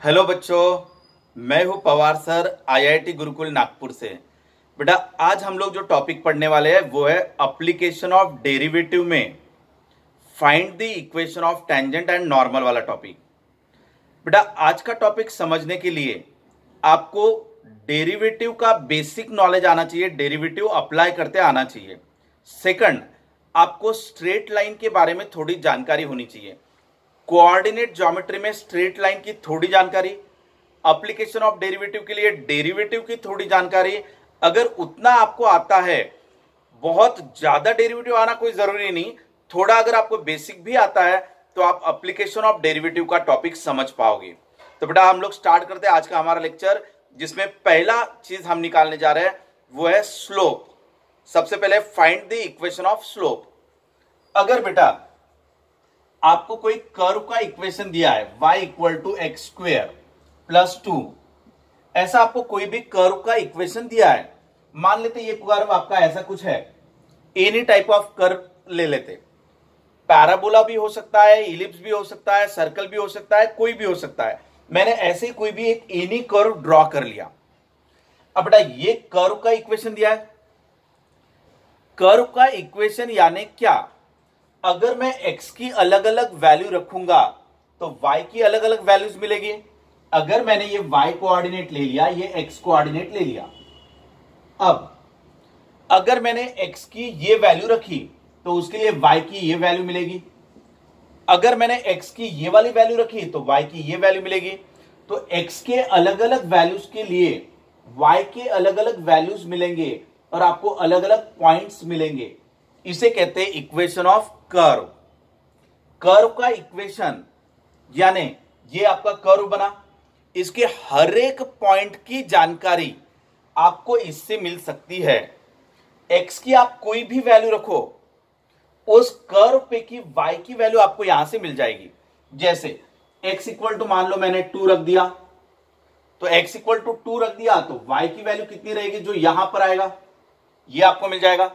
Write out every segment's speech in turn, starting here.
Hello बच्चों, मैं हूं पवार सर आईआईटी गुरुकुल नागपुर से। बेटा आज हम लोग जो टॉपिक पढ़ने वाले हैं वो है एप्लीकेशन ऑफ डेरिवेटिव में find the equation of tangent and normal वाला टॉपिक। बेटा आज का टॉपिक समझने के लिए आपको डेरिवेटिव का बेसिक नॉलेज आना चाहिए, डेरिवेटिव अप्लाई करते आना चाहिए। सेकंड, आपको स्ट्रेट लाइन के बारे में थोड़ी जानकारी होनी चाहिए, कोऑर्डिनेट ज्योमेट्री में स्ट्रेट लाइन की थोड़ी जानकारी, एप्लीकेशन ऑफ डेरिवेटिव के लिए डेरिवेटिव की थोड़ी जानकारी। अगर उतना आपको आता है, बहुत ज्यादा डेरिवेटिव आना कोई जरूरी नहीं, थोड़ा अगर आपको बेसिक भी आता है तो आप एप्लीकेशन ऑफ डेरिवेटिव का टॉपिक समझ पाओगे। तो बेटा हम लोग स्टार्ट करते हैं आज का हमारा लेक्चर, जिसमें पहला चीज हम निकालने जा रहे हैं वो है स्लोप। सबसे पहले find the equation of slope. अगर बेटा आपको कोई कर्व का इक्वेशन दिया है y equal to x square plus 2, ऐसा आपको कोई भी कर्व का इक्वेशन दिया है, मान लेते ये कर्व आपका ऐसा कुछ है, एनी टाइप ऑफ कर्व ले लेते, पैराबोला भी हो सकता है, इलिप्स भी हो सकता है, सर्कल भी हो सकता है, कोई भी हो सकता है। मैंने ऐसे ही कोई भी एक एनी कर्व ड्रॉ कर लिया। अब बेटा ये कर्व का इक्वेशन दिया है, कर्व का इक्वेशन यानी क्या, अगर मैं x की अलग अलग वैल्यू रखूंगा तो y की अलग अलग वैल्यूज मिलेगी। अगर मैंने ये y कोऑर्डिनेट ले लिया, ये x कोऑर्डिनेट ले लिया, अब अगर मैंने x की ये वैल्यू रखी तो उसके लिए y की ये वैल्यू मिलेगी। अगर मैंने x की ये वाली वैल्यू रखी तो y की ये वैल्यू मिलेगी। तो x के अलग अलग वैल्यूज के लिए y के अलग अलग वैल्यूज मिलेंगे और आपको अलग अलग पॉइंट्स मिलेंगे। इसे कहते हैं इक्वेशन ऑफ कर्व। कर्व का इक्वेशन यानी ये आपका कर्व बना, इसके हर एक पॉइंट की जानकारी आपको इससे मिल सकती है। x की आप कोई भी वैल्यू रखो, उस कर्व पे की y की वैल्यू आपको यहां से मिल जाएगी। जैसे x इक्वल टू मान लो मैंने 2 रख दिया, तो x इक्वल टू 2 रख दिया तो y की वैल्यू कितनी रहेगी, जो यहां पर आएगा ये आपको मिल जाएगा।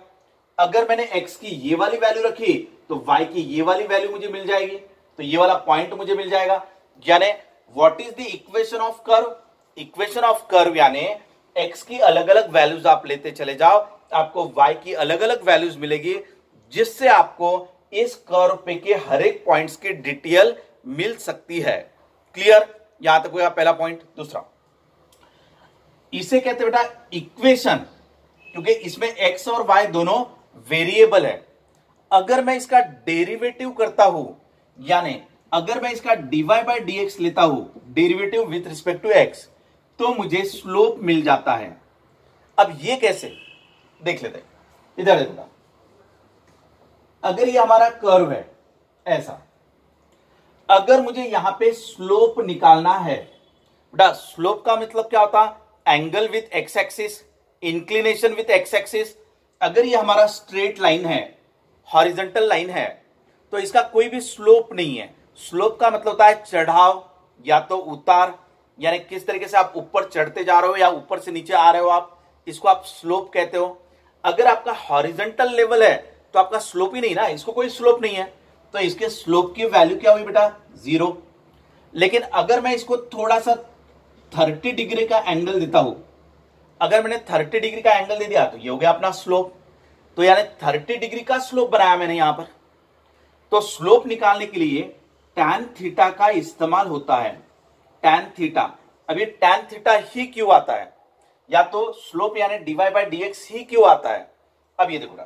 अगर मैंने x की ये वाली वैल्यू रखी तो y की ये वाली वैल्यू मुझे मिल जाएगी, तो ये वाला पॉइंट मुझे मिल जाएगा। यानी what is the equation of curve? Equation of curve यानी x की अलग अलग वैल्यूज आप लेते चले जाओ, आपको y की अलग अलग वैल्यूज मिलेगी, जिससे आपको इस कर्व पे के हर एक पॉइंट्स की डिटेल मिल सकती है। क्लियर? यहां तक हुआ पहला पॉइंट। दूसरा, इसे कहते बेटा इक्वेशन, क्योंकि इसमें x और y दोनों वेरिएबल है। अगर मैं इसका डेरिवेटिव करता हूं, यानी अगर मैं इसका dy बाई dx लेता हूं, derivative with respect to x, तो मुझे स्लोप मिल जाता है। अब ये कैसे देख लेते हैं, इधर देखो। अगर ये हमारा कर्व है ऐसा, अगर मुझे यहां पे स्लोप निकालना है, बेटा स्लोप का मतलब क्या होता है, angle with x axis, inclination with x axis. अगर ये हमारा स्ट्रेट लाइन है, हॉरिजॉन्टल लाइन है, तो इसका कोई भी स्लोप नहीं है। स्लोप का मतलब होता है चढ़ाव या तो उतार, यानी किस तरीके से आप ऊपर चढ़ते जा रहे हो या ऊपर से नीचे आ रहे हो, आप इसको आप स्लोप कहते हो। अगर आपका हॉरिजॉन्टल लेवल है तो आपका स्लोप ही नहीं ना, इसको कोई स्लोप नहीं है, तो इसके स्लोप की वैल्यू क्या हुई बेटा, 0। लेकिन अगर मैं इसको थोड़ा सा 30 डिग्री का एंगल देता हूं, अगर मैंने 30 डिग्री का एंगल दे दिया तो ये हो गया अपना स्लोप। तो यानी 30 डिग्री का स्लोप बनाया मैंने यहां पर। तो स्लोप निकालने के लिए tan थीटा का इस्तेमाल होता है। tan थीटा, अब ये tan थीटा ही क्यों आता है, या तो स्लोप यानी dy बाई dx ही क्यों आता है। अब ये देखो,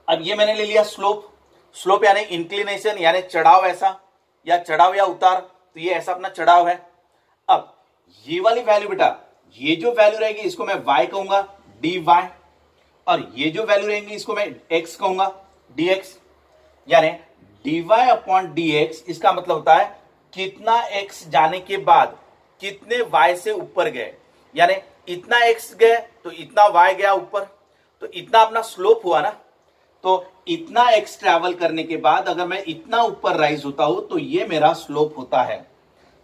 अब ये मैंने ले लिया स्लोप। स्लोप यानी इंक्लिनेशन यानी चढ़ाव ऐसा, या चढ़ाव या उतार, तो ये ऐसा अपना चढ़ाव है। अब ये वाली वैल्यू बेटा, ये जो वैल्यू रहेगी इसको मैं y कहूंगा, dy, और ये जो वैल्यू रहेंगी इसको मैं x कहूंगा, dx। यानी dy अपॉन dx, इसका मतलब होता है कितना x जाने के बाद कितने y से ऊपर गए, यानी इतना x गए तो इतना y गया ऊपर, तो इतना अपना स्लोप हुआ ना। तो इतना x ट्रैवल करने के बाद अगर मैं इतना ऊपर राइज होता हूं तो ये मेरा स्लोप होता है।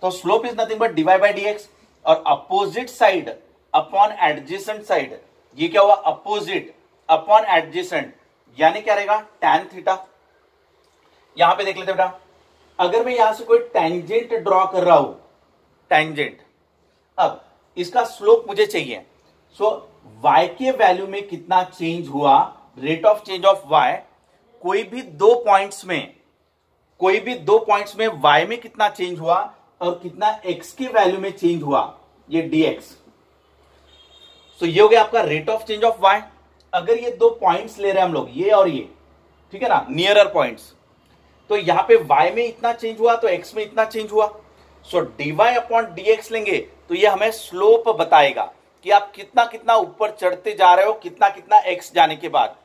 तो slope is nothing but dy by dx, और opposite side upon adjacent side, ये क्या हुआ, अपोजिट अपॉन एडजेसेंट, यानी क्या रहेगा, tan थीटा। यहां पे देख लेते बेटा, अगर मैं यहां से कोई टेंजेंट ड्रॉ कर रहा हूं, टेंजेंट। अब इसका स्लोप मुझे चाहिए। सो y के वैल्यू में कितना चेंज हुआ, rate of change of y, कोई भी दो पॉइंट्स में y में कितना चेंज हुआ और कितना x के वैल्यू में चेंज हुआ, ये dx। सो ये हो गया आपका rate of change of y। अगर ये दो पॉइंट्स ले रहे हैं हम लोग, ये और ये, ठीक है ना, नियरर पॉइंट्स, तो यहां पे y में इतना चेंज हुआ तो x में इतना चेंज हुआ। सो dy अपॉन dx लेंगे तो ये हमें स्लोप बताएगा कि आप कितना कितना ऊपर चढ़ते जा रहे हो, कितना कितना x जाने के बाद।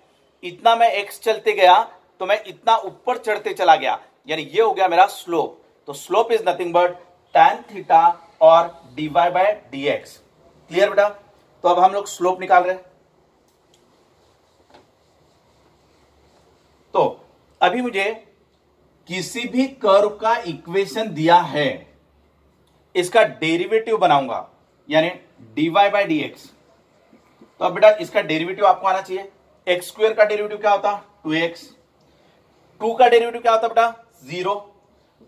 इतना मैं x चलते गया तो मैं इतना ऊपर चढ़ते चला गया, यानी ये हो गया मेरा स्लोप। तो slope is nothing but tan theta और dy बाय dx। क्लियर बेटा? तो अब हम लोग स्लोप निकाल रहे हैं। तो अभी मुझे किसी भी कर्व का इक्वेशन दिया है, इसका डेरिवेटिव बनाऊंगा, यानी dy बाय dx। तो अब बेटा इसका डेरिवेटिव आपको आना चाहिए। एक्स स्क्वायर का डेरिवेटिव क्या होता? 2x। 2 का डेरिवेटिव क्या होता बेटा? 0।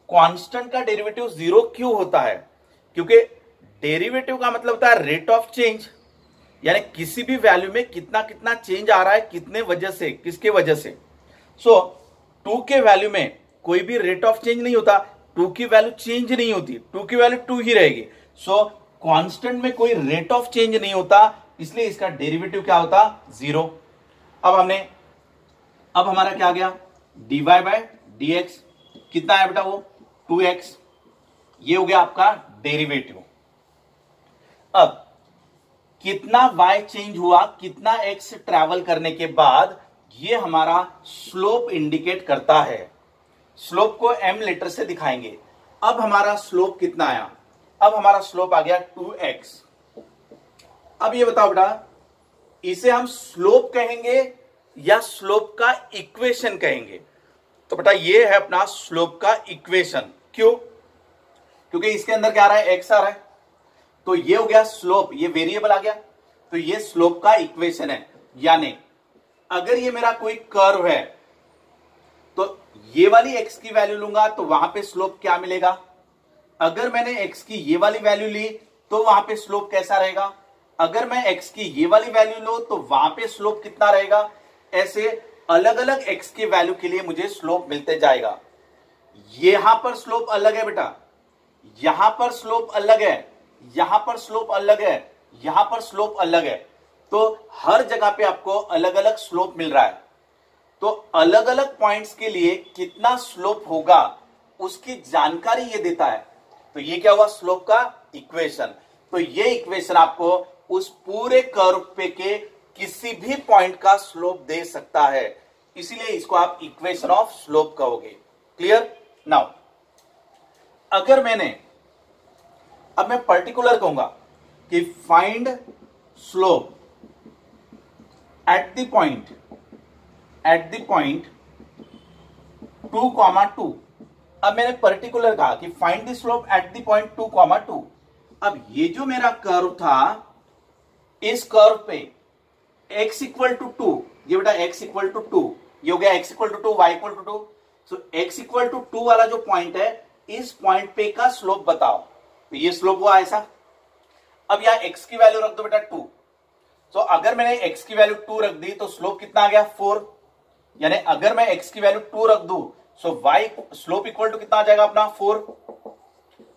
कांस्टेंट का डेरिवेटिव 0 क्यों होता है? क्योंकि डेरिवेटिव का मतलब होता है रेट ऑफ चेंज, यानी किसी भी वैल्यू में कितना कितना चेंज आ रहा है, कितने वजह से, किसके वजह से। सो 2 के वैल्यू में कोई भी रेट ऑफ चेंज नहीं होता, 2 की वैल्यू चेंज नहीं होती, 2 की वैल्यू 2 ही रहेगी। सो कांस्टेंट में कोई रेट ऑफ चेंज नहीं होता, इसलिए इसका डेरिवेटिव क्या होता? 0। अब हमारा क्या आ गया? dy बाय dx कितना है बेटा? वो 2x। ये हो गया आपका डेरिवेटिव। अब कितना y चेंज हुआ, कितना x ट्रैवल करने के बाद, ये हमारा स्लोप इंडिकेट करता है। स्लोप को m लेटर से दिखाएंगे। अब हमारा स्लोप कितना आया? अब हमारा स्लोप आ गया 2x। अब ये बताओ बेटा, इसे हम स्लोप कहेंगे या स्लोप का इक्वेशन कहेंगे? तो बेटा ये है अपना स्लोप का इक्वेशन। क्यों? क्योंकि इसके अंदर क्या आ रहा है? x आ रहा है, तो ये हो गया स्लोप, ये वेरिएबल आ गया, तो ये स्लोप का इक्वेशन है। यानी अगर ये मेरा कोई कर्व है तो ये वाली x की वैल्यू लूंगा तो वहां पे स्लोप क्या मिलेगा? अगर मैंने x की ये वाली वैल्यू ली तो वहां पे स्लोप कैसा रहेगा? अगर मैं x की ये वाली वैल्यू लो तो वहां पे स्लोप कितना रहेगा? ऐसे अलग अलग x की वैल्यू के लिए मुझे स्लोप मिलते जाएगा। यहां पर स्लोप अलग है बेटा, यहां पर स्लोप अलग है, यहां पर स्लोप अलग है, यहां पर स्लोप अलग है। तो हर जगह पे आपको अलग अलग स्लोप मिल रहा है। तो अलग अलग पॉइंट्स के लिए कितना स्लोप होगा उसकी जानकारी ये देता है। तो ये क्या हुआ? स्लोप का इक्वेशन। तो ये इक्वेशन आपको उस पूरे कर्व पे के किसी भी पॉइंट का स्लोप दे सकता है, इसीलिए इसको आप इक्वेशन ऑफ स्लोप कहोगे। क्लियर? नाउ अगर अब मैं पर्टिकुलर कहूंगा कि find slope at the point 2,2। अब मैंने पर्टिकुलर कहा कि find the slope at the point 2,2। अब ये जो मेरा कर्व था, इस कर्व पे x इक्वल टू 2, ये बेटा x इक्वल टू 2, ये हो गया x equal to 2, y equal to 2। So x equal to 2 वाला जो पॉइंट है, इस पॉइंट पे का स्लोप बताओ। तो ये स्लोप हुआ ऐसा। अब यहां x की वैल्यू रख दो बेटा 2। तो अगर मैंने x की वैल्यू 2 रख दी तो स्लोप कितना आ गया? 4। यानी अगर मैं x की वैल्यू 2 रख दूं सो y स्लोप इक्वल टू कितना आ जाएगा अपना? 4।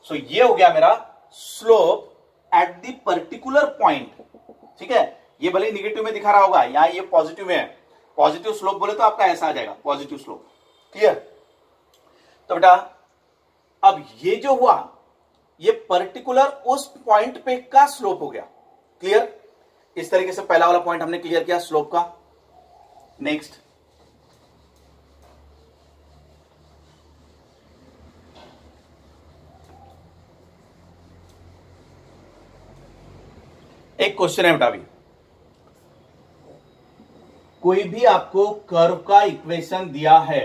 सो ये हो गया मेरा slope at the particular point. ठीक है, ये भले निगेटिव में दिखा रहा होगा, यहां ये पॉजिटिव में है। पॉजिटिव स्लोप बोले तो आपका ऐसा आ जाएगा, पॉजिटिव स्लोप। क्लियर? तो बेटा अब ये जो हुआ, ये पर्टिकुलर उस पॉइंट पे का स्लोप हो गया। क्लियर? इस तरीके से पहला वाला पॉइंट हमने क्लियर किया स्लोप का। नेक्स्ट, एक क्वेश्चन है बेटा, अभी कोई भी आपको कर्व का इक्वेशन दिया है,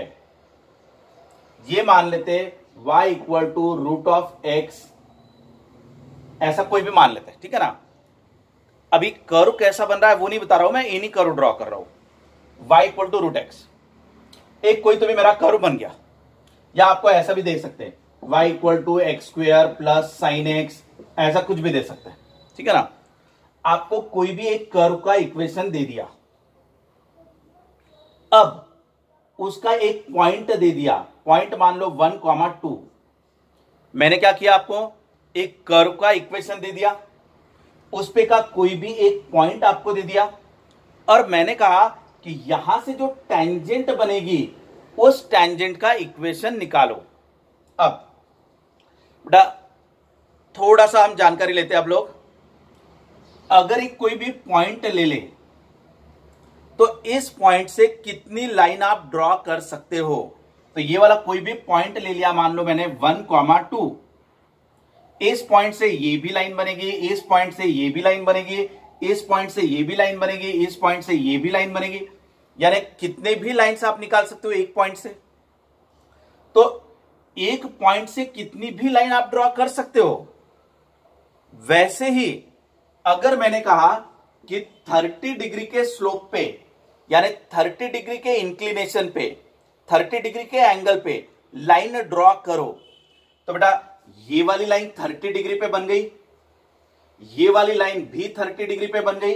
ये मान लेते y equal to root of x, ऐसा कोई भी मान लेते हैं, ठीक है ना। अभी कर्व कैसा बन रहा है वो नहीं बता रहा हूं मैं, इन्हीं कर्व ड्रॉ कर रहा हूं। y equal to root x, एक कोई तो भी मेरा कर्व बन गया, या आपको ऐसा भी देख सकते हैं y equal to x square plus sine x, ऐसा कुछ भी दे सकते हैं, ठीक है ना। आपको कोई भी एक कर्व का इक्वेशन दे दिया, अब उसका एक पॉइंट दे दिया, पॉइंट मान लो 1,2। मैंने क्या किया, आपको एक कर्व का इक्वेशन दे दिया, उस पे का कोई भी एक पॉइंट आपको दे दिया, और मैंने कहा कि यहां से जो टेंजेंट बनेगी उस टेंजेंट का इक्वेशन निकालो। अब बेटा थोड़ा सा हम जानकारी लेते हैं। अब लोग अगर एक कोई भी पॉइंट ले ले तो इस पॉइंट से कितनी लाइन आप ड्रॉ कर सकते हो। तो ये वाला कोई भी पॉइंट ले लिया, मान लो मैंने 1,2, इस पॉइंट से ये भी लाइन बनेगी, इस पॉइंट से ये भी लाइन बनेगी, इस पॉइंट से ये भी लाइन बनेगी, इस पॉइंट से ये भी लाइन बनेगी, यानी कितने भी लाइंस आप निकाल सकते हो एक पॉइंट से। तो एक पॉइंट से कितनी भी लाइन आप ड्रॉ कर सकते हो। वैसे ही अगर मैंने कहा कि 30 डिग्री के स्लोप पे, यानी 30 डिग्री के इंक्लिनेशन पे, 30 डिग्री के एंगल पे लाइन ड्रॉ करो, तो बेटा ये वाली लाइन 30 डिग्री पे बन गई, ये वाली लाइन भी 30 डिग्री पे बन गई,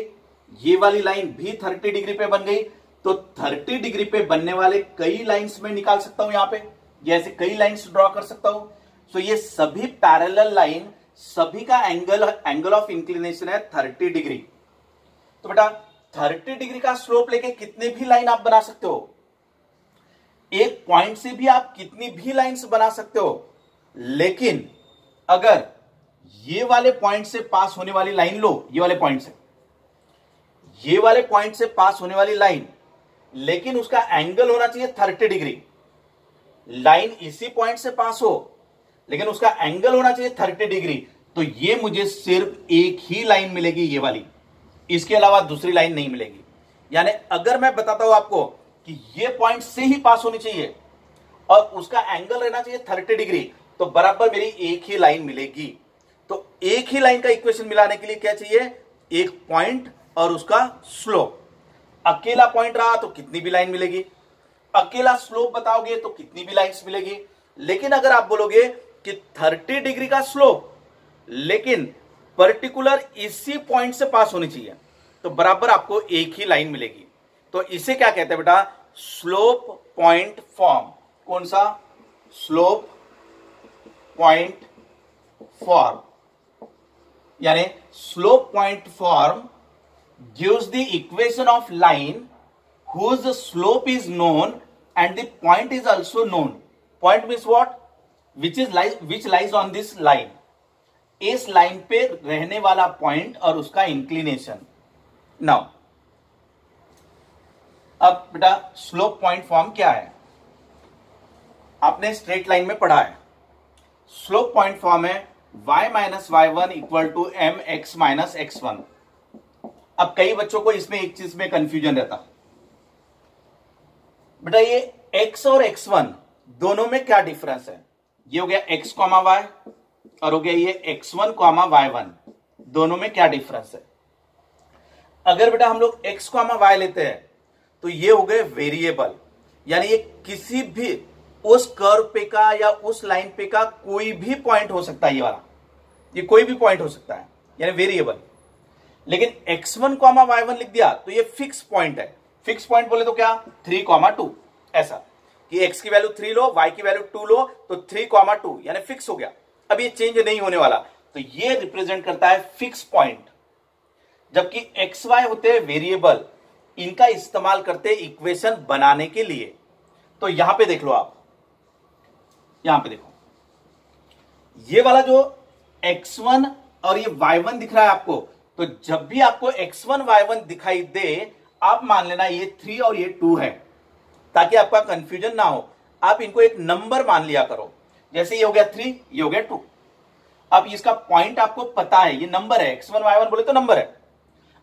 ये वाली लाइन भी 30 डिग्री पे बन गई। तो 30 डिग्री पे बनने वाले कई लाइंस में निकाल सकता हूं, यहां पे ये ऐसे कई लाइंस ड्रॉ कर सकता हूं। तो ये सभी पैरेलल लाइन, सभी का एंगल ऑफ इंक्लिनेशन है 30 डिग्री। तो बेटा 30 डिग्री का स्लोप लेके कितने भी लाइन आप बना सकते हो, एक पॉइंट से भी आप कितनी भी लाइंस बना सकते हो। लेकिन अगर ये वाले पॉइंट से पास होने वाली लाइन लो, ये वाले पॉइंट से, ये वाले पॉइंट से पास होने वाली लाइन, लेकिन उसका एंगल होना चाहिए 30 डिग्री। लाइन इसी पॉइंट से पास हो लेकिन उसका एंगल होना चाहिए 30 डिग्री। तो ये मुझे सिर्फ एक ही लाइन मिलेगी, ये वाली, इसके अलावा दूसरी लाइन नहीं मिलेगी। यानी अगर मैं बताता हूं आपको कि ये पॉइंट से ही पास होनी चाहिए और उसका एंगल रहना चाहिए 30 डिग्री, तो बराबर मेरी एक ही लाइन मिलेगी। तो एक ही लाइन का इक्वेशन मिलाने के लिए क्या चाहिए, एक पॉइंट और उसका स्लोप। अकेला पॉइंट रहा तो कितनी भी लाइन मिलेगी, अकेला स्लोप बताओगे तो कितनी भी लाइंस मिलेगी। लेकिन अगर आप बोलोगे कि 30 डिग्री का स्लोप लेकिन पर्टिकुलर इसी पॉइंट से पास होनी चाहिए, तो बराबर आपको एक ही लाइन मिलेगी। तो इसे क्या कहते हैं बेटा, स्लोप पॉइंट फॉर्म। कौन सा, स्लोप पॉइंट फॉर्म। यानी slope point form gives the equation of line whose slope is known and the point is also known. Point means what? Which lies on this line. इस line पे रहने वाला point और उसका inclination. Now अब बेटा slope point form क्या है, आपने स्ट्रेट लाइन में पढ़ा है। स्लोप पॉइंट फॉर्म है y minus y1 equal to m x minus x1। अब कई बच्चों को इसमें एक चीज में कंफ्यूजन रहता, बेटा ये x और x1 दोनों में क्या डिफरेंस है। ये हो गया x, y और हो गया ये x1, y1, दोनों में क्या डिफरेंस है। अगर बेटा हम लोग x, y लेते हैं तो ये हो गए वेरिएबल, यानी ये किसी भी उस कर्व पे का या उस लाइन पे का कोई भी पॉइंट हो सकता है, ये वाला, ये कोई भी पॉइंट हो सकता है, यानी वेरिएबल। लेकिन x1, y1 लिख दिया तो ये फिक्स पॉइंट है। फिक्स पॉइंट बोले तो क्या, 3, 2, ऐसा कि x की वैल्यू 3 लो, y की वैल्यू 2 लो, तो 3, 2 यानी फिक्स हो गया, अब ये चेंज नहीं होने वाला। तो ये रिप्रेजेंट करता है फिक्स पॉइंट। जबकि एक्स वाई होते हैं वेरिएबल, इनका इस्तेमाल करते हैं इक्वेशन बनाने के लिए। तो यहां पे देख लो आप, यहां पे देखो ये वाला जो x1 और ये y1 दिख रहा है आपको, तो जब भी आपको x1 y1 दिखाई दे, आप मान लेना ये 3 और ये 2 है, ताकि आपका कंफ्यूजन ना हो। आप इनको एक नंबर मान लिया करो, जैसे ये हो गया 3, ये हो गया 2। अब इसका पॉइंट आपको पता है, ये नंबर है, x1 y1 बोले तो नंबर है।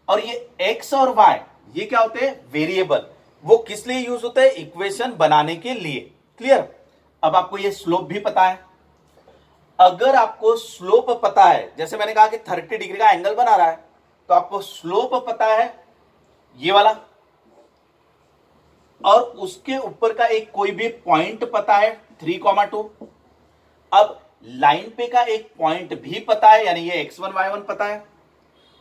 और ये x और y ये क्या होते हैं, वेरिएबल। वो किस लिए यूज होते हैं, इक्वेशन बनाने के लिए। क्लियर। अब आपको ये स्लोप भी पता है। अगर आपको स्लोप पता है, जैसे मैंने कहा कि 30 डिग्री का एंगल बना रहा है, तो आपको स्लोप पता है ये वाला, और उसके ऊपर का एक कोई भी पॉइंट पता है 3, 2, अब लाइन पे का एक पॉइंट भी पता है, यानी ये x1 y1 पता है,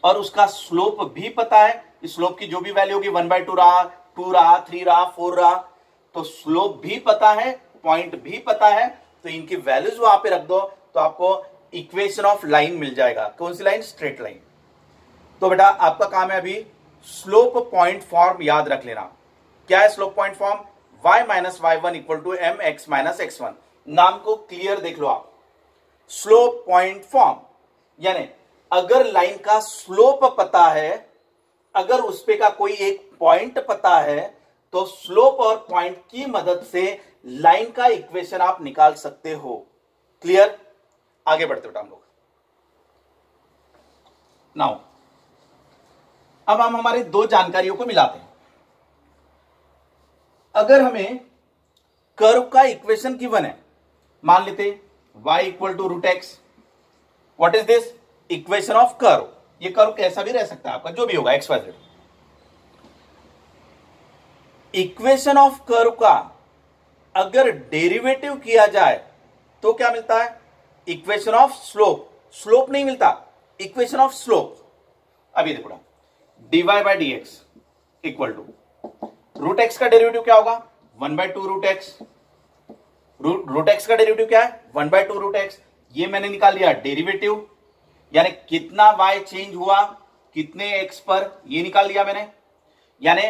और उसका स्लोप भी पता है। इस स्लोप की जो भी वैल्यू होगी 1/2 रहा, 2 रहा, 3 रहा, 4 रहा, तो स्लोप भी पता है, पॉइंट भी पता है। तो इनकी वैल्यूज वहां पे रख दो तो आपको इक्वेशन ऑफ लाइन मिल जाएगा। कौन सी लाइन? Straight line. तो बेटा आपका काम है अभी स्लोप पॉइंट फॉर्म याद रख लेना। क्या है slope point form? y minus y1 equal to m x minus x1। नाम को क्लियर देख लो आप, स्लोप पॉइंट फॉर्म, यानी अगर लाइन का स्लोप पता है, अगर उस पे का कोई एक पॉइंट पता है, तो स्लोप और पॉइंट की मदद से लाइन का इक्वेशन आप निकाल सकते हो। क्लियर? आगे बढ़ते बेटा हम लोग। नाउ अब हम हमारी दो जानकारियों को मिलाते हैं। अगर हमें कर्व का इक्वेशन गिवन है, मान लेते y equal to root x, what is this? Equation of curve. ये कर्व कैसा भी रह सकता है आपका, जो भी होगा x y z. Equation of curve का अगर डेरिवेटिव किया जाए तो क्या मिलता है? Equation of slope. स्लोप नहीं मिलता, इक्वेशन ऑफ स्लोप। अभी देखो dy by d x equal to root x का डेरिवेटिव क्या होगा? 1/2 रूट एक्स। रूट एक्स का डेरिवेटिव क्या है? 1/2 रूट एक्स। ये मैंने निकाल लिया डेरिवेटिव, यानी कितना y चेंज हुआ कितने x पर, ये निकाल लिया मैंने। यानी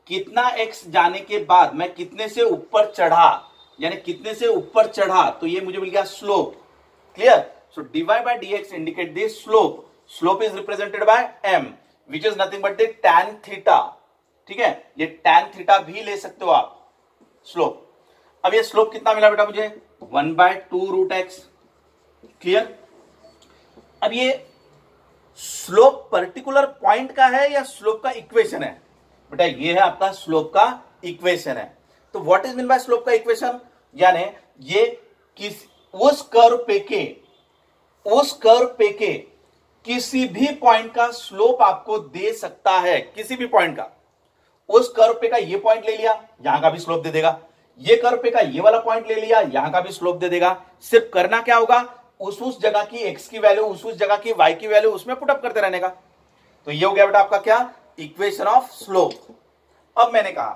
कितना x जाने के बाद मैं कितने से ऊपर चढ़ा, यानी कितने से ऊपर चढ़ा, तो ये मुझे मिल गया slope. Clear? So dy by d x indicate the slope. Slope is represented by m which is nothing but the tan theta. ठीक है, ये tan थीटा भी ले सकते हो आप स्लोप। अब ये स्लोप कितना मिला बेटा मुझे? 1/2 रूट एक्स। क्लियर? अब ये स्लोप पर्टिकुलर पॉइंट का है या स्लोप का इक्वेशन है? बेटा ये है आपका स्लोप का इक्वेशन है। तो what is mean by slope का इक्वेशन? यानी ये उस कर्व पे के किसी भी पॉइंट का स्लोप आपको दे सकता है, किसी भी पॉइंट का। उस कर्व पे का ये पॉइंट ले लिया, यहां का भी स्लोप दे देगा। ये कर्व पे का ये वाला पॉइंट ले लिया, यहां का भी स्लोप दे देगा। सिर्फ करना क्या होगा? उस जगह की x की वैल्यू, उस जगह की y की वैल्यू उसमें पुटअप करते रहने का। तो ये हो गया बेटा आपका क्या? Equation of slope. अब मैंने कहा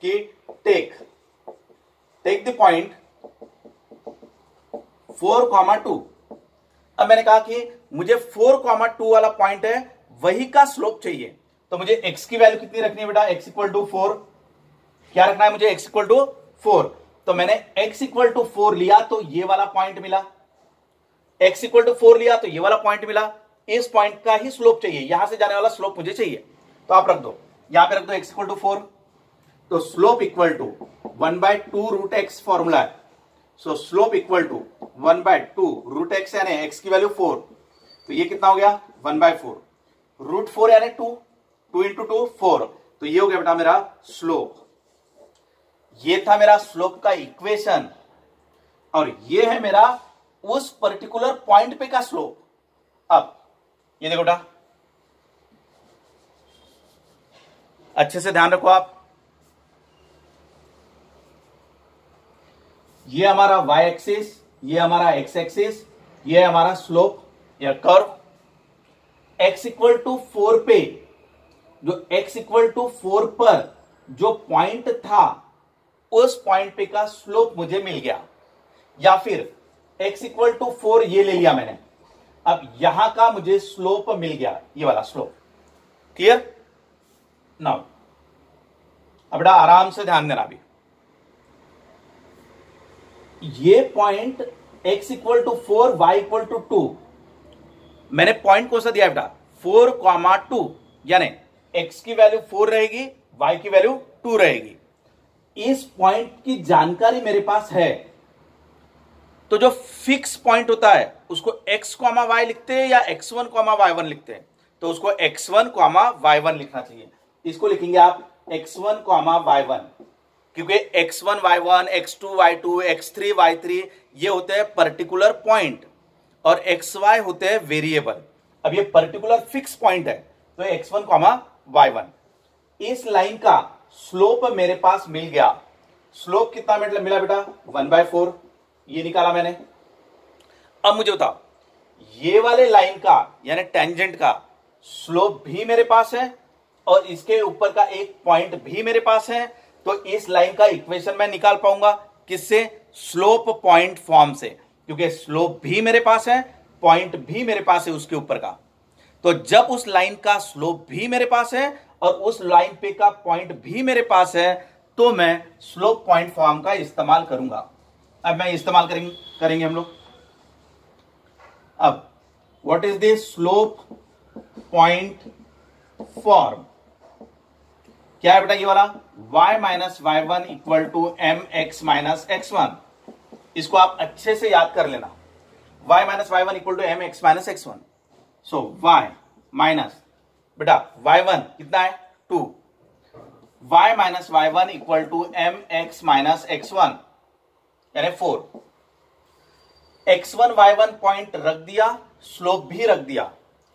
कि टेक द पॉइंट 4,2। अब मैंने कहा कि मुझे 4,2 वाला पॉइंट है, वही का स्लोप चाहिए। तो मुझे x की वैल्यू कितनी रखनी है बेटा? x equal to 4। क्या रखना है मुझे? x equal to 4। तो मैंने x इक्वल टू 4 लिया तो ये वाला पॉइंट मिला, x इक्वल टू 4 लिया तो ये वाला पॉइंट मिला। इस पॉइंट का ही स्लोप चाहिए, यहां से जाने वाला स्लोप मुझे चाहिए। तो आप रख दो, यहां पे रख दो x इक्वल टू 4। तो slope equal to 1/2 root x formula है। So slope equal to 1/2 root x, यानी x की वैल्यू 4। तो ये कितना हो गया? 1/4 रूट 4 यानी 2 इंटू 2 4। तो ये हो गया बेटा मेरा स्लोप। ये था मेरा स्लोप का इक्वेशन, और ये है मेरा उस पर्टिकुलर पॉइंट पे का स्लोप। अब ये देखो बेटा, अच्छे से ध्यान रखो आप। ये हमारा y एक्सिस, ये हमारा x एक्सिस, ये हमारा स्लोप या कर्व। x इक्वल टू 4 पे, जो x इक्वल टू 4 पर जो पॉइंट था, उस पॉइंट पे का स्लोप मुझे मिल गया। या फिर x इक्वल टू 4 ये ले लिया मैंने, अब यहां का मुझे स्लोप मिल गया, ये वाला स्लोप। क्लियर? नाउ अब बेटा आराम से ध्यान देना। अभी ये point x equal to 4, y equal to 2, मैंने पॉइंट कौन सा दिया बेटा? 4,2, यानी x की वैल्यू 4 रहेगी, y की वैल्यू 2 रहेगी। इस पॉइंट की जानकारी मेरे पास है। तो जो फिक्स पॉइंट होता है उसको x, y लिखते हैं या x1, y1 लिखते हैं? तो उसको x1, y1 लिखना चाहिए। इसको लिखेंगे आप x1, y1, क्योंकि x1, y1, x2, y2, x3, y3 ये होते हैं पर्टिकुलर पॉइंट, और xy होते हैं वेरिएबल। अब ये पर्टिकुलर फिक्स पॉइंट है, तो x1, y1। इस लाइन का स्लोप मेरे पास मिल गया। स्लोप कितना मिला बेटा? 1/4, ये निकाला मैंने। अब मुझे बताओ, ये वाले लाइन का यानी टेंजेंट का स्लोप भी मेरे पास है और इसके ऊपर का एक पॉइंट भी मेरे पास है, तो इस लाइन का इक्वेशन मैं निकाल पाऊंगा किससे? स्लोप पॉइंट फॉर्म से, क्योंकि स्लोप भी मेरे पास है, पॉइंट भी मेरे पास है उसके ऊपर का। तो जब उस लाइन का स्लोप भी मेरे पास है और उस लाइन पे का पॉइंट भी मेरे पास है, तो मैं स्लोप पॉइंट फॉर्म का इस्तेमाल करूंगा। अब मैं इस्तेमाल करेंगे हम लोग। अब what is the slope point form? क्या है बेटा ये वाला? y minus y one equal to m x minus x one. इसको आप अच्छे से याद कर लेना। y minus y one equal to m x minus x one. So y minus बेटा y1 कितना है? 2। y minus y one equal to m x minus x one यानी 4। x1 y1 पॉइंट रख दिया, स्लोप भी रख दिया।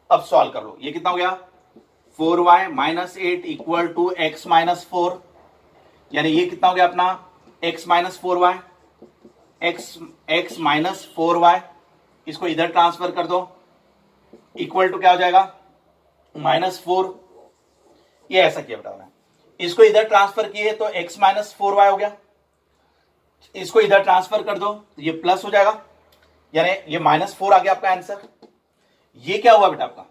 अब सॉल्व कर लो। ये कितना हो गया? 4y minus 8 equal to x minus 4, यानी ये कितना हो गया अपना? x minus 4y, x minus 4y। इसको इधर ट्रांसफर कर दो, इक्वल टू क्या हो जाएगा? -4। ये ऐसा किया बेटा, इसको इधर ट्रांसफर किए तो x माइनस 4y हो गया। इसको इधर ट्रांसफर कर दो तो ये प्लस हो जाएगा, यानी ये -4 आ गया आपका आंसर। ये क्या हुआ बेटा आपका?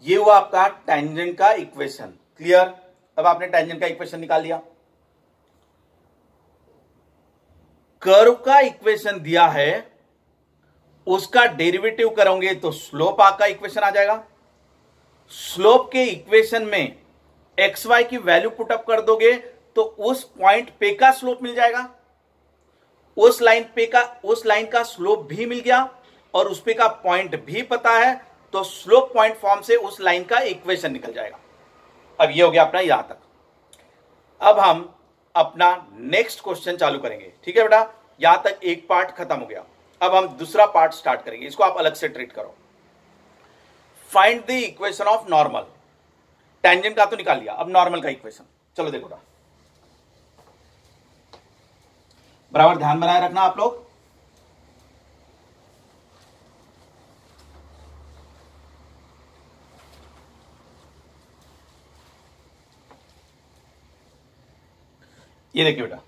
ये हुआ आपका टेंजेंट का इक्वेशन। क्लियर? अब आपने टेंजेंट का इक्वेशन निकाल लिया। कर्व का इक्वेशन दिया है, उसका डेरिवेटिव करोगे तो स्लोप का इक्वेशन आ जाएगा। स्लोप के इक्वेशन में एक्स वाई की वैल्यू पुटअप कर दोगे तो उस पॉइंट पे का स्लोप मिल जाएगा। उस लाइन का स्लोप भी मिल गया और उस पे का पॉइंट भी पता है, तो स्लोप पॉइंट फॉर्म से उस लाइन का इक्वेशन निकल जाएगा। अब ये हो गया अपना यहां तक। अब हम अपना नेक्स्ट क्वेश्चन चालू करेंगे। ठीक है बेटा, यहां तक एक पार्ट खत्म हो गया। अब हम दूसरा पार्ट स्टार्ट करेंगे। इसको आप अलग से ट्रीट करो। Find the equation of normal. Tangent का तो निकाल लिया, अब नॉर्मल का इक्वेशन। चलो देखो बेटा, बराबर ध्यान बनाए रखना आप लोग। ये देखिए बेटा,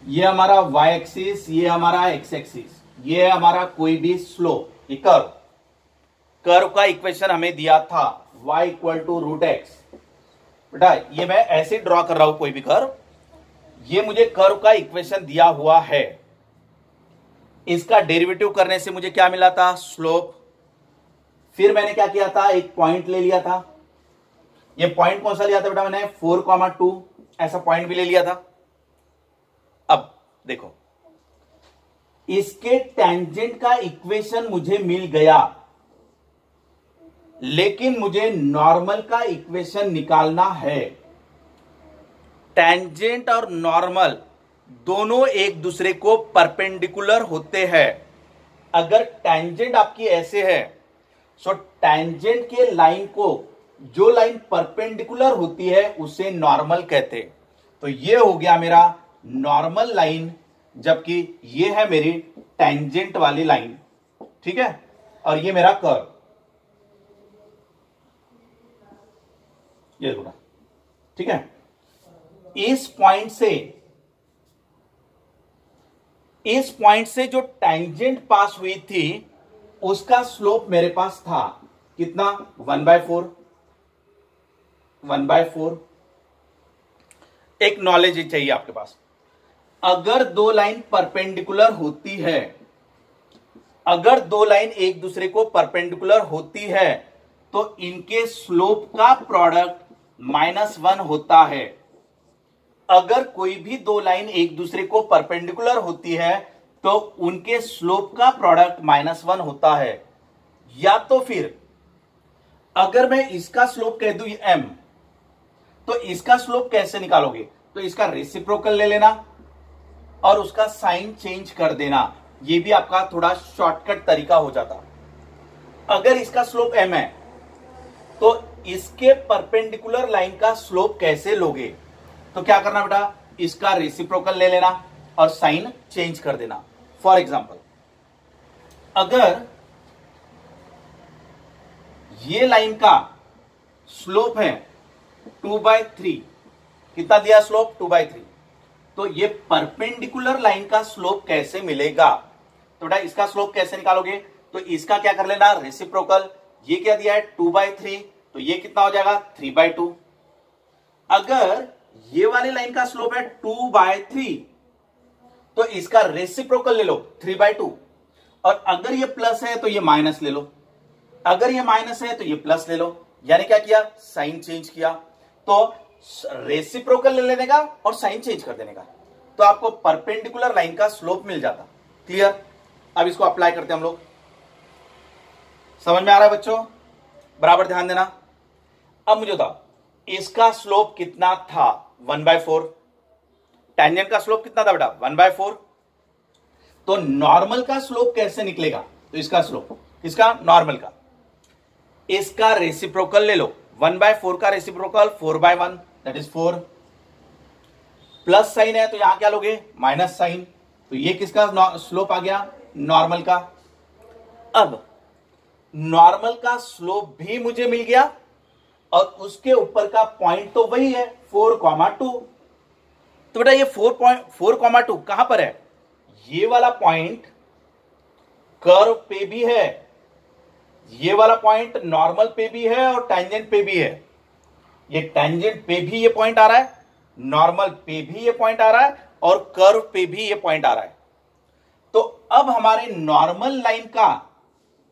ये हमारा y एक्सिस, ये हमारा x एक्सिस, ये हमारा कोई भी स्लोप, ये कर्व का इक्वेशन हमें दिया था y equal to root x. बेटा ये मैं ऐसे ड्रॉ कर रहा हूं कोई भी कर्व। ये मुझे कर्व का इक्वेशन दिया हुआ है। इसका डेरिवेटिव करने से मुझे क्या मिला था? स्लोप। फिर मैंने क्या किया था? एक पॉइंट ले लिया था। ये पॉइंट कौन सा लिया था बेटा? मैंने 4,2 ऐसा पॉइंट भी ले लिया था। अब देखो, इसके टेंजेंट का इक्वेशन मुझे मिल गया, लेकिन मुझे नॉर्मल का इक्वेशन निकालना है। टेंजेंट और नॉर्मल दोनों एक दूसरे को परपेंडिकुलर होते हैं। अगर टेंजेंट आपकी ऐसे है, सो टेंजेंट के लाइन को, जो लाइन परपेंडिकुलर होती है, उसे नॉर्मल कहते। तो ये हो गया मेरा नॉर्मल लाइन, जबकि ये है मेरी टेंजेंट वाली लाइन। ठीक है, और ये मेरा कर्व। ये देखो, ठीक है। इस पॉइंट से जो टेंजेंट पास हुई थी, उसका स्लोप मेरे पास था कितना? 1/4। एक नॉलेज चाहिए आपके पास। अगर दो लाइन परपेंडिकुलर होती है, अगर दो लाइन एक दूसरे को परपेंडिकुलर होती है, तो इनके स्लोप का प्रोडक्ट -1 होता है। अगर कोई भी दो लाइन एक दूसरे को परपेंडिकुलर होती है, तो उनके स्लोप का प्रोडक्ट -1 होता है। या तो फिर अगर मैं इसका स्लोप कह दूं m, तो इसका स्लोप कैसे निकालोगे? तो इसका रेसिप्रोकल ले लेना और उसका साइन चेंज कर देना। ये भी आपका थोड़ा शॉर्टकट तरीका हो जाता। अगर इसका स्लोप m है, तो इसके परपेंडिकुलर लाइन का स्लोप कैसे लोगे? तो क्या करना बेटा? इसका रेसिप्रोकल ले लेना और साइन चेंज कर देना। फॉर एग्जाम्पल अगर ये लाइन का स्लोप है 2/3, कितना दिया स्लोप 2/3, तो ये परपेंडिकुलर लाइन का स्लोप कैसे मिलेगा? तो बेटा इसका स्लोप कैसे निकालोगे? तो इसका क्या कर लेना, रेसिप्रोकल। ये क्या दिया है 2/3, तो ये कितना हो जाएगा 3/2। अगर ये वाली लाइन का स्लोप है 2/3, तो इसका रेसिप्रोकल ले लो 3/2, और अगर ये प्लस है तो ये माइनस ले लो, अगर ये माइनस है तो ये प्लस ले लो। यानी क्या किया, साइन चेंज किया। तो रेसिप्रोकल ले लेने का और साइन चेंज कर देने का, तो आपको परपेंडिकुलर लाइन का स्लोप मिल जाता। क्लियर? अब इसको अप्लाई करते हैं हम लोग। समझ में आ रहा है बच्चों? बराबर ध्यान देना। अब मुझे बताओ इसका स्लोप कितना था 1/4, टेंजेंट का स्लोप कितना था बेटा 1/4। तो नॉर्मल का स्लोप कैसे निकलेगा? तो इसका स्लोप, इसका नॉर्मल का, इसका रेसिप्रोकल ले लो। 1/4 का reciprocal 4/1, that is 4। Plus sign है तो यहां क्या लोगे, माइनस साइन। तो ये किसका स्लोप आ गया, नॉर्मल का। अब नॉर्मल का स्लोप भी मुझे मिल गया और उसके ऊपर का पॉइंट तो वही है 4,2। तो बेटा ये 4,2 कहां पर है? ये वाला पॉइंट कर्व पे भी है, ये वाला पॉइंट नॉर्मल पे भी है और टेंजेंट पे भी है। ये टेंजेंट पे भी ये पॉइंट आ रहा है, नॉर्मल पे भी ये पॉइंट आ रहा है और कर्व पे भी ये पॉइंट आ रहा है। तो अब हमारे नॉर्मल लाइन का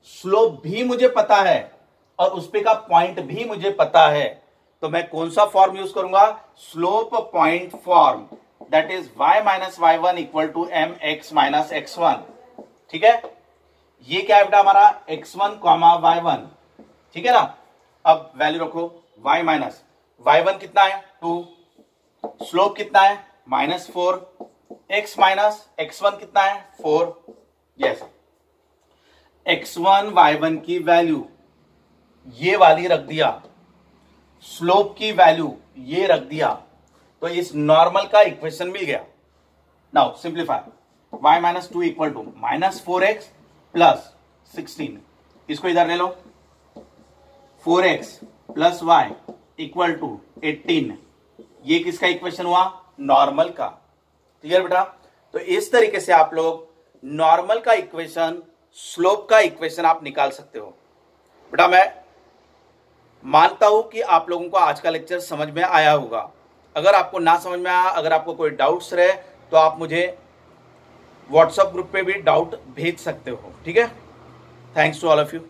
स्लोप भी मुझे पता है और उस पे का पॉइंट भी मुझे पता है। तो मैं कौन सा फॉर्म यूज करूंगा, slope point form, that is y minus y1 equal to mx minus x1। ठीक है, ये क्या है बेटा हमारा x1 y1। ठीक है ना। अब वैल्यू रखो, y माइनस y1 कितना है 2, स्लोप कितना है -4, x माइनस x1 कितना है 4। यस, x1 y1 की वैल्यू ये वाली रख दिया, स्लोप की वैल्यू ये रख दिया, तो इस नॉर्मल का इक्वेशन मिल गया। Now simplify, y minus 2 equal to -4x plus 16, इसको इधर ले लो, 4x plus y equal to 18। ये किसका इक्वेशन हुआ, नॉर्मल का। क्लियर बेटा? तो इस तरीके से आप लोग नॉर्मल का इक्वेशन, स्लोप का इक्वेशन आप निकाल सकते हो। बेटा मैं मानता हूं कि आप लोगों को आज का लेक्चर समझ में आया होगा। अगर आपको ना समझ में आया, अगर आपको कोई डाउट्स रहे तो आप मुझे व्हाट्सएप ग्रुप पे भी डाउट भेज सकते हो। ठीक है, thanks to all of you.